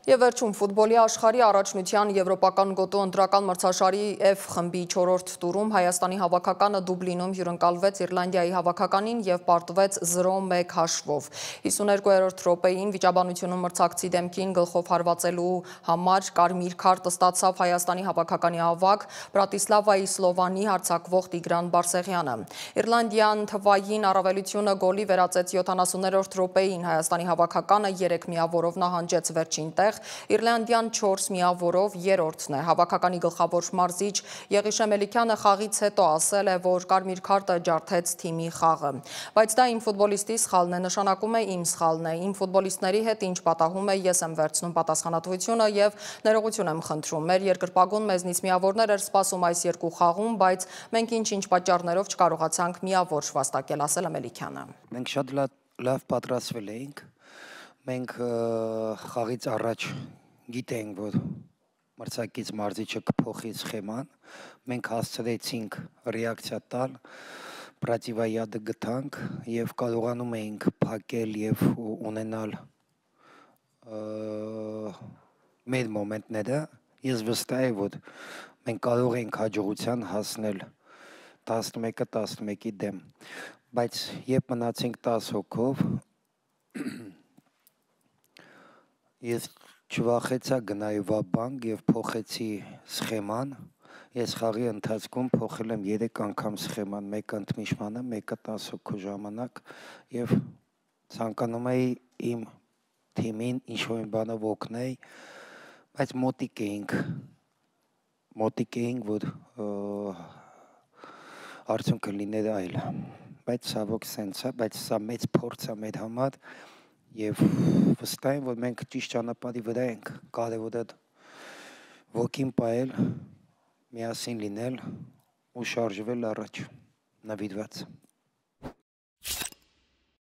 Եվ վերջում ֆուտբոլի աշխարհի առաջնության եվրոպական գոտու ընտրական մրցաշարի F խմբի 4-րդ տուրում Հայաստանի հավաքականը Դուբլինում հյուրընկալվեց Իռլանդիայի հավաքականին եւ պարտվեց 0-1 հաշվով։ 52-րդ րոպեին վիճաբանությունում մրցակցի դեմքին գլխով հարվածելու համար կարմիր քարտ ստացավ Հայաստանի հավաքականի ավագ Բրատիսլավայի Սլովանի հարձակվող Տիգրան Բարսեղյանը։ Իռլանդիան թվային առավելությունը գոլի վերածեց 70-րդ րոպեին Հայաստանի հավաքականը 3 միավորով նահանջեց վերջին տեղ, Իռլանդիան 4 միավորով երրորդն է։ Հավաքականի գլխավոր մարզիչ Եղիշե Մելիքյանը խաղից հետո ասել է, որ կարմիր քարտը ջարդեց թիմի խաղը։ Բայց դա իմ ֆուտբոլիստի սխալն է, նշանակում է իմ սխալն է, իմ ֆուտբոլիստների հետ ինչ պատահում է, ես եմ վերցնում պատասխանատվությունը եւ ներողություն եմ խնդրում։ Մեր երկրպագուն մեզնից միավորներ էր սպասում այս երկու խաղում, բայց մենք ինչ-ինչ պատճառներով չկարողացանք միավոր վաստակել, ասել է Մելիքյանը։ Մենք շատ լավ պատրաստվել էինք։ Մենք խաղից առաջ գիտենք, որ մրցակից մարզիչը կփոխի սխեման, մենք հասցրեցինք ռեակցիա տալ, պրոտիվայադը գտանք եւ կարողանում էինք փակել եւ ունենալ մեր մոմենտները։ Ես վստահ եմ, որ մենք կարող ենք հաջողության հասնել 11-11-ի դեմ, բայց երբ մնացինք 10 հոգով, ես չվախեցա գնալ բանկ եւ փոխեցի սխեման։ Ես խաղի ընթացքում փոխել եմ 3 անգամ սխեման, մեկը ընդմիջմանը, մեկը 10 հոգու ժամանակ եւ ցանկանում էի իմ թիմին ինչ-որ բանով օգնել, բայց մոտիկ էինք, որ արդյունքը լիներ այլ, բայց ցավոք սենց է, բայց սա մեծ փորձ է մեր համար եւ վստահ եմ, որ մենք ճիշտ ճանապարհի վրա ենք, կարևորը ոգին պահել, միասին լինել ու շարժվել առաջ, նվիրված։